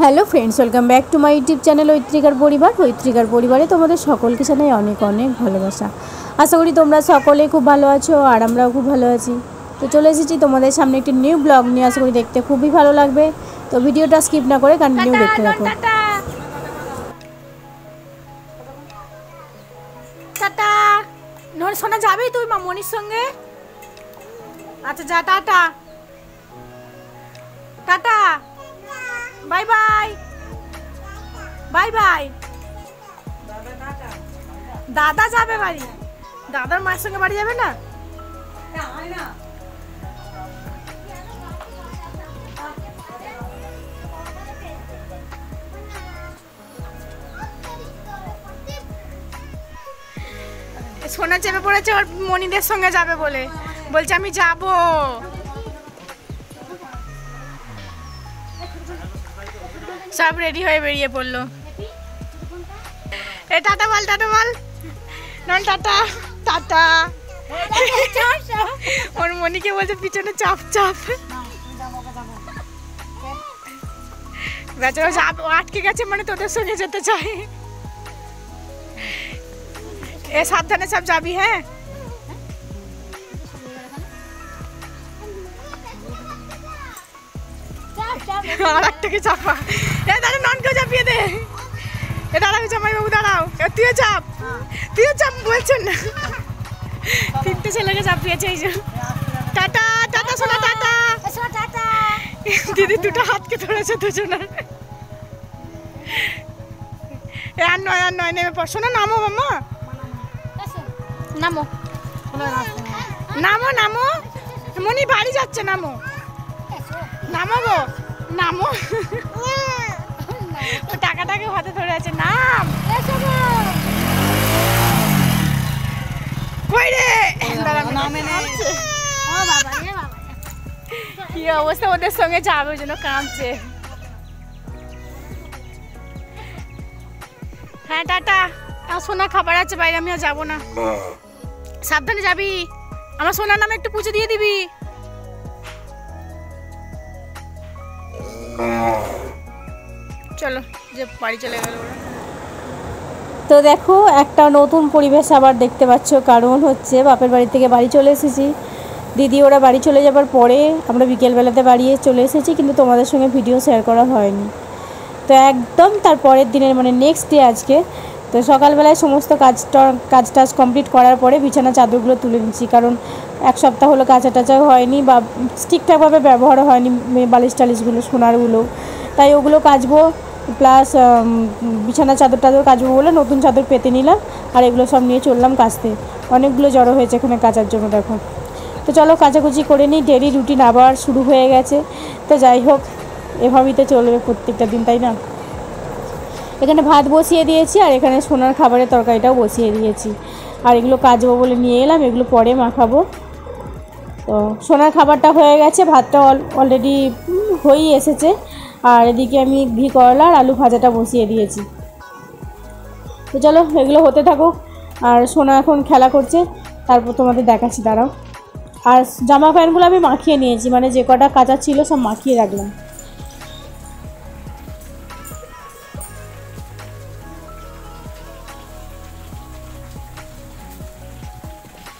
Hello friends, welcome back to my YouTube channel ঐত্রিকার পরিবার। ঐত্রিকার পরিবারে তোমাদের সকলকে জানাই অনেক অনেক ভালোবাসা। আশা করি তোমরা সকলে খুব ভালো আছো আর আমরাও খুব ভালো আছি। তো চলে এসেছি তোমাদের সামনে একটি নিউ ব্লগ নিয়ে। আশা করি দেখতে খুবই ভালো লাগবে। তো ভিডিওটা স্কিপ না করে কন্টিনিউ দেখতে থাকো। টাটা। নর সোনা যাবি তুই মামনির সঙ্গে? আচ্ছা যা, tata tata, bye bye bye bye. দাদা যাবে বাড়ি, দাদার মায়ের সঙ্গে বাড়ি যাবে না? সোনা চেপে পড়েছে ওর মনিদের সঙ্গে যাবে বলে, বলছে আমি যাব। সব রেডি হয়ে বেরিয়ে পড়লো। এ টাটা বল, টাটা বল নন, টাটা টাটা। ওর মনিকে বলছে পিছনে চাপ চাপ। বেচারা চাপ আটকে গেছে, মানে তোদের সঙ্গে যেতে চাই। এ সাবধানে সব যাবি, হ্যাঁ? আর একটাকে চাপা। এ দাঁড়া, ননকেও চাপিয়ে দে। এ দাঁড়াও জামাই বাবু, দাঁড়াও। তুইও চাপ, তুইও চাপ বলছেন না। তিনটে ছেলেকে চাপিয়েছে এই যে। টাটা টাটা সোনা, টাটা টাটা। দিদি দুটো হাতকে ধরেছে দুজনের। আর নয়, আর নয়, নেমে পড়। শোনা নামো মামা, নামো নামো নামো। মনি বাড়ি যাচ্ছে, নামো নামো গো, নামো। ও টাকাটাকে হাতে ধরে আছে, নাম। কই রে? কি অবস্থা, ওদের সঙ্গে যাবে, ওই জন্য কাঁদছে। হ্যাঁ টাটা। আর সোনা খাবার আছে বাইরে, আমি আর যাবো না। সাবধানে যাবি, আমার সোনার নামে একটু পুজো দিয়ে দিবি। চলো যে বাড়ি চলে গেল। তো দেখো, একটা নতুন পরিবেশ আবার দেখতে পাচ্ছ। কারণ হচ্ছে বাপের বাড়ি থেকে বাড়ি চলে এসেছি। দিদি ওরা বাড়ি চলে যাবার পরে আমরা বিকেলবেলাতে বাড়ি চলে এসেছি, কিন্তু তোমাদের সঙ্গে ভিডিও শেয়ার করা হয়নি। তো একদম তার পরের দিনের মানে নেক্সট ডে আজকে। তো সকালবেলায় সমস্ত কাজ টাজ কমপ্লিট করার পরে বিছানা চাদরগুলো তুলে নিচ্ছি। কারণ এক সপ্তাহ হলো কাঁচা টাচাও হয়নি বা ঠিকঠাকভাবে ব্যবহারও হয়নি বালিশ টালিশগুলো, সোনারগুলো। তাই ওগুলো কাচবো, প্লাস বিছানা চাদর টাদর কাচবো বলে নতুন চাদর পেতে নিলাম। আর এগুলো সব নিয়ে চললাম কাচতে। অনেকগুলো জড়ো হয়েছে এখানে কাচার জন্য, দেখো। তো চলো কাচাকুচি করে নিই, ডেলি রুটিন আবার শুরু হয়ে গেছে। তো যাই হোক, এভাবেই তো চলবে প্রত্যেকটা দিন, তাই না? এখানে ভাত বসিয়ে দিয়েছি আর এখানে সোনার খাবারের তরকারিটাও বসিয়ে দিয়েছি। আর এগুলো কাচবো বলে নিয়ে এলাম, এগুলো পরে মাখাবো। তো সোনার খাবারটা হয়ে গেছে, ভাতটা অলরেডি হয়েই এসেছে। আর এদিকে আমি ঘি করলা আর আলু ভাজাটা বসিয়ে দিয়েছি। তো চলো এগুলো হতে থাকুক। আর সোনা এখন খেলা করছে, তারপর তোমাদের দেখাচ্ছি, দাঁড়াও। আর জামা প্যান্টগুলো আমি মাখিয়ে নিয়েছি, মানে যে কটা কাচা ছিল সব মাখিয়ে রাখলাম।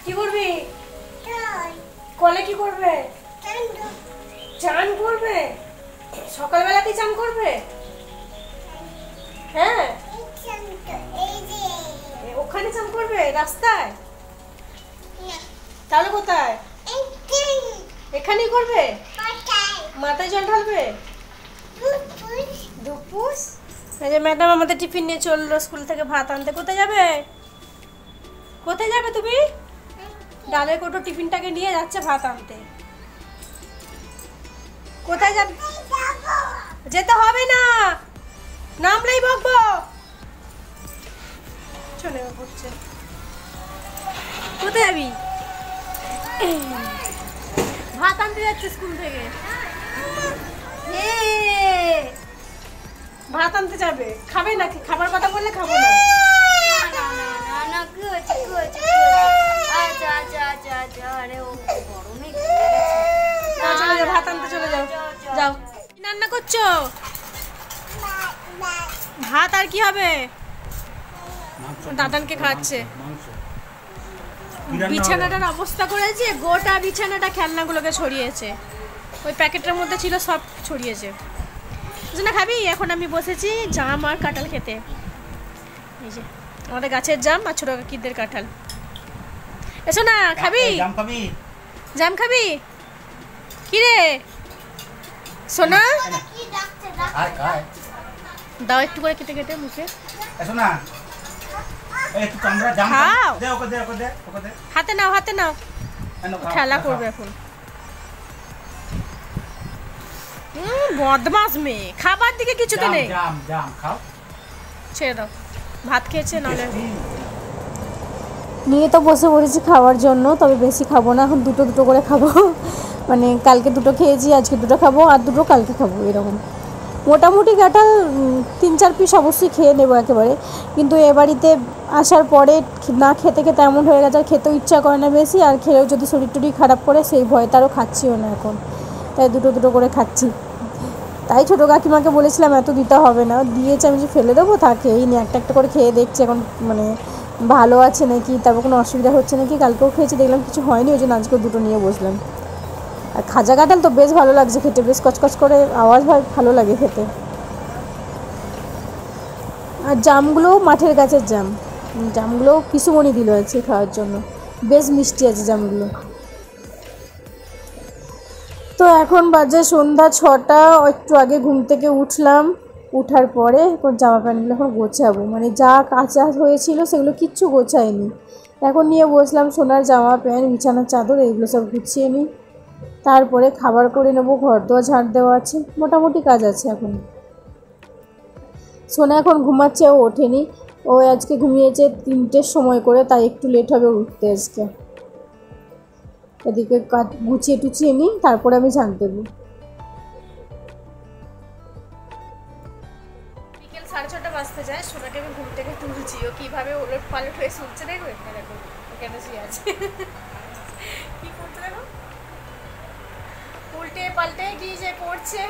কি করবি? কলে কি করবে? চান করবে? সকালবেলাতে চান করবে? হ্যাঁ, ওখানে চান করবে রাস্তায়? তাহলে কোথায়? এখানেই করবে? মাথায় জল ঢালবে? ধুপুস। এই যে ম্যাডাম আমাদের টিফিন নিয়ে চললো স্কুল থেকে ভাত আনতে। কোথায় যাবে? কোথায় যাবে তুমি? ডালের কোটো টিফিনটাকে নিয়ে যাচ্ছে ভাত আনতে। কোথায় যাবে? যেতে হবে না, নামলেই বকবো। চলে পড়ছে। কোথায় যাবি? ভাত আনতে যাচ্ছে স্কুল থেকে। ভাত আনতে যাবে, খাবে নাকি? খাবার কথা বললে খাবো না। ভাত আনতে চলে যাও। যাও। রান্না করছো? ভাত আর কি হবে? দাদানকে খাচ্ছে। বিছানাটার অবস্থা করেছে, গোটা বিছানাটা খেলনাগুলোকে ছড়িয়েছে, ওই প্যাকেটের মধ্যে ছিল সব ছড়িয়েছে। না খাবি? এখন আমি বসেছি জাম আর কাঁঠাল খেতে। এই যে আমাদের গাছের জাম আর ছোট কাকিদের কাঁঠাল। এসো না, খাবি? জাম খাবি? কি রে সোনা? দাও একটু করে কেটে কেটে মুখে। এসো না, একটু কামড়া জাম খাও। দে ওকে, দে ওকে, দে ওকে, দে। হাতে নাও, হাতে নাও, খেলা করবে এখন। বদমাস মেয়ে, খাবার দিকে কিছুতে নেই। জাম জাম খাও, ছেড়ে দাও, ভাত খেয়েছে নাহলে। নিয়ে তো বসে পড়েছি খাওয়ার জন্য, তবে বেশি খাবো না, এখন দুটো দুটো করে খাবো। মানে কালকে দুটো খেয়েছি, আজকে দুটো খাবো, আর দুটো কালকে খাবো, এরকম। মোটামুটি কাঁঠাল 3-4 পিস অবশ্যই খেয়ে নেবো একেবারে, কিন্তু এ বাড়িতে আসার পরে না খেতে খেতে এমন হয়ে গেছে আর খেতেও ইচ্ছা করে না বেশি, আর খেলেও যদি শরীর টরীর খারাপ করে সেই ভয়ে তারও খাচ্ছিও না এখন, তাই দুটো দুটো করে খাচ্ছি। তাই ছোটো কাকিমাকে বলেছিলাম এত দিতে হবে না, দিয়েছে, আমি যে ফেলে দেবো, থাকে এই নিয়ে একটা একটা করে খেয়ে দেখছি এখন, মানে ভালো আছে নাকি, তারপর কোনো অসুবিধা হচ্ছে নাকি। কালকেও খেয়েছি, দেখলাম কিছু হয়নি, ওই জন্য আজকে দুটো নিয়ে বসলাম। আর খাজা কাঁঠাল তো বেশ ভালো লাগছে খেতে, বেশ কচকচ করে আওয়াজ হয়, ভালো লাগে খেতে। আর জামগুলো মাঠের গাছের জাম, জামগুলো পিসুমণি দিল আছে খাওয়ার জন্য, বেশ মিষ্টি আছে জামগুলো। তো এখন বাজে সন্ধ্যা 6টা, একটু আগে ঘুম থেকে উঠলাম, উঠার পরে এখন জামা প্যান্টগুলো এখন গোছাবো, মানে যা কাঁচা হয়েছিল সেগুলো কিচ্ছু গোছায়নি। এখন নিয়ে বসলাম সোনার জামা প্যান্ট, বিছানার চাদর, এইগুলো সব গুছিয়ে নিই, তারপরে খাবার করে নেবো, ঘর দোয়া ঝাড় দেওয়া আছে, মোটামুটি কাজ আছে এখন। সোনা এখন ঘুমাচ্ছে, ও ওঠেনি, ও আজকে ঘুমিয়েছে 3টের সময় করে, তাই একটু লেট হবে উঠতে আজকে। এদিকে গুছিয়ে টুচিয়ে নিই, তারপরে আমি ঝাড় দেবো। বিকেল 6:30 বাজতে যায়, সোনাকে আমি ঘুম থেকে তুলছি, ও কিভাবে ওলট পালট হয়ে শুনছে দেখো, দেখো কেন শুয়ে আছে, কি করছে দেখো, উল্টে পাল্টে কি যে করছে।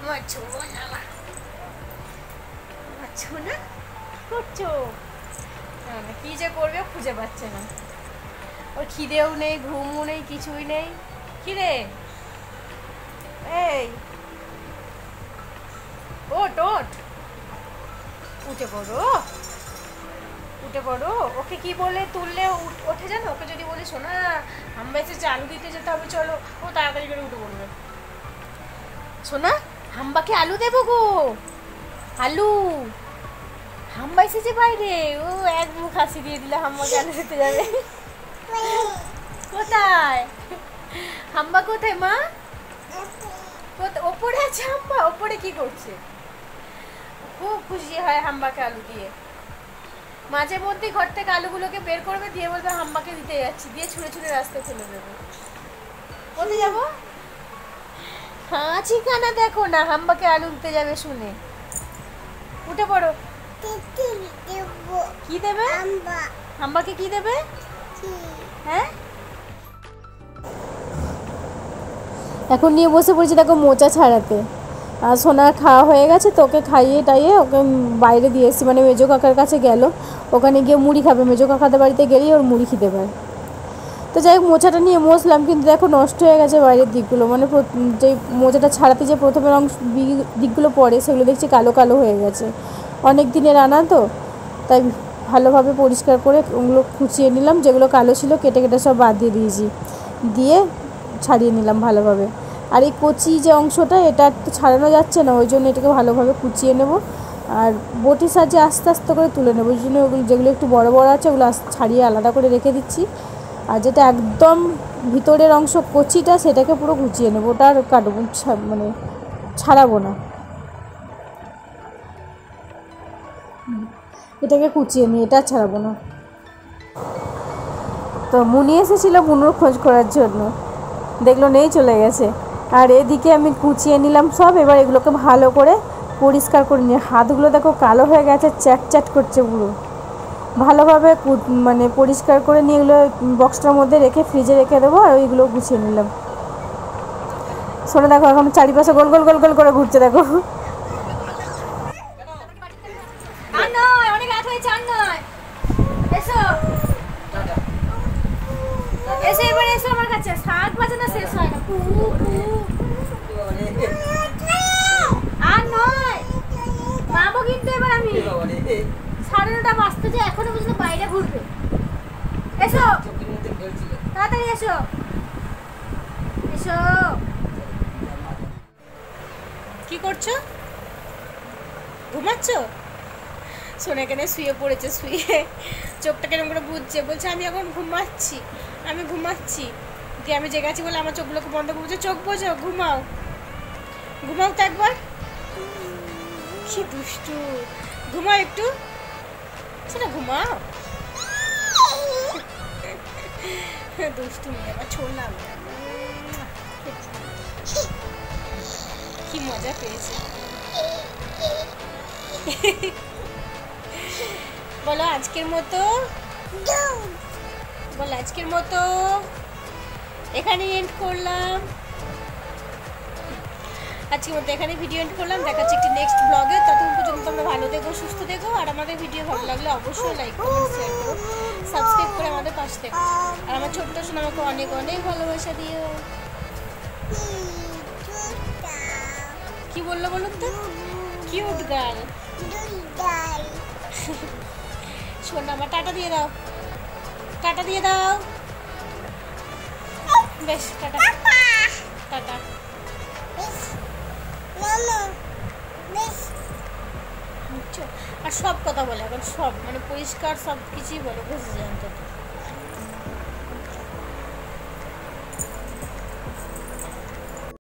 না করছো কি যে করবে খুঁজে পাচ্ছে না, ওর খিদেও নেই, ঘুমও নেই, কিছুই নেই। খিদে এই ওট ওট, উঠে পড়ো, উঠে পড়ো। ওকে কি বলে তুললে ওঠে জানো? ওকে যদি বলি শোনা আমরা এসেছি আলু দিতে যেতে হবে, চলো, ও তাড়াতাড়ি করে উঠে পড়বে। শোনা হাম্বাকে আলু দেবো গো, আলু, হাম্বা এসেছে বাইরে, ও এক মুখ হাসি দিয়ে দিলে হাম্বাকে আলু দিতে যাবে। কোথায় হাম্বা, কোথায় মা? ওপরে আছে হাম্বা, ওপরে কি করছে? খুব খুশি হয় হাম্বাকে আলু দিয়ে, মাঝে মধ্যে ঘর থেকে আলুগুলোকে বের করবে, দিয়ে বলবে হাম্বাকে দিতে যাচ্ছি, দিয়ে ছুঁড়ে ছুঁড়ে রাস্তায় ফেলে দেবে। কোথায় যাবো? হাঁচি কানা দেখো না, হাম্বাকে আলু দিতে যাবে শুনে। উঠে পড়ো। কি দেবে? হাম্বাকে কি দেবে? হ্যাঁ এখন নিয়ে বসে পড়েছি দেখো মোচা ছাড়াতে। আর সোনার খাওয়া হয়ে গেছে, তো ওকে খাইয়ে টাইয়ে ওকে বাইরে দিয়ে এসেছি, মানে মেজো কাকার কাছে গেল, ওখানে গিয়ে মুড়ি খাবে, মেজো কাকাদের বাড়িতে গেলেই ওর মুড়ি খেতে পায়। তো যাই হোক মোচাটা নিয়ে বসলাম, কিন্তু দেখো নষ্ট হয়ে গেছে বাইরের দিকগুলো, মানে যে মোচাটা ছাড়াতে যে প্রথমের দিকগুলো পড়ে সেগুলো দেখছি কালো কালো হয়ে গেছে, অনেক দিনের আনা তো, তাই ভালোভাবে পরিষ্কার করে ওগুলো খুঁচিয়ে নিলাম, যেগুলো কালো ছিল কেটে কেটে সব বাদ দিয়ে দিয়েছি, দিয়ে ছাড়িয়ে নিলাম ভালোভাবে। আর এই কচি যে অংশটা এটা একটু ছাড়ানো যাচ্ছে না, ওই জন্য এটাকে ভালোভাবে কুচিয়ে নেব, আর বটির সাহায্যে আস্তে আস্তে করে তুলে নেবো, ওই জন্য ওগুলো যেগুলো একটু বড় বড় আছে ওগুলো ছাড়িয়ে আলাদা করে রেখে দিচ্ছি, আর যেটা একদম ভিতরের অংশ কচিটা সেটাকে পুরো কুচিয়ে নেবো, ওটা আর কাটবো, মানে ছাড়াবো না, এটাকে কুচিয়ে নিই, এটা ছাড়াবো না। তো মুনি এসেছিলো মুনুর খোঁজ করার জন্য, দেখলো নেই, চলে গেছে। আর এদিকে আমি কুচিয়ে নিলাম সব, এবার এগুলোকে ভালো করে পরিষ্কার করে নিয়ে, হাতগুলো দেখো কালো হয়ে গেছে, চ্যাট চ্যাট করছে পুরো, ভালোভাবে মানে পরিষ্কার করে নিয়ে এগুলো বক্সটার মধ্যে রেখে ফ্রিজে রেখে দেবো, আর ওইগুলো গুছিয়ে নিলাম। শোনো দেখো এখন চারিপাশে গোল গোল গোল গোল করে ঘুরছে দেখো, এসো এসো। কি করছো? ঘুমাচ্ছ? শোনো এখানে শুয়ে পড়েছে, শুয়ে চোখটা কেরম করে বুঝছে, বলছে আমি এখন ঘুমাচ্ছি, আমি ঘুমাচ্ছি। দিয়ে আমি জেগে আছি বলে আমার চোখগুলোকে বন্ধ করে বলছে চোখ বোঝো, ঘুমাও, ঘুমাও তো একবার। কি দুষ্টু, ঘুমাও একটু, সেটা ঘুমাও। দুষ্টু মেয়ে আবার ছোড়লাম, কি মজা পেয়েছে। বলো আজকের মতো, বলো আজকের মতো এখানে এন্ড করলাম, আজকের মতো এখানে ভিডিও এন্ড করলাম। দেখাচ্ছি একটি নেক্সট ব্লগে। ততক্ষণ পর্যন্ত তোমরা ভালো থেকো, সুস্থ থেকো, আর আমাদের ভিডিও ভালো লাগলে অবশ্যই লাইক কমেন্ট শেয়ার করো, সাবস্ক্রাইব করে আমাদের পাশে থেকো। আর আমার ছোট্ট শোনো আমাকে অনেক অনেক ভালোবাসা দিও। কি বললো বলুন তো? Cute girl. শোন আমার টাটা দিয়ে দাও, টাটা দিয়ে দাও। বেশ টাটা, টাটা। আর সব কথা বলে এখন, সব মানে পরিষ্কার সব কিছুই বলে, বুঝে যান তো।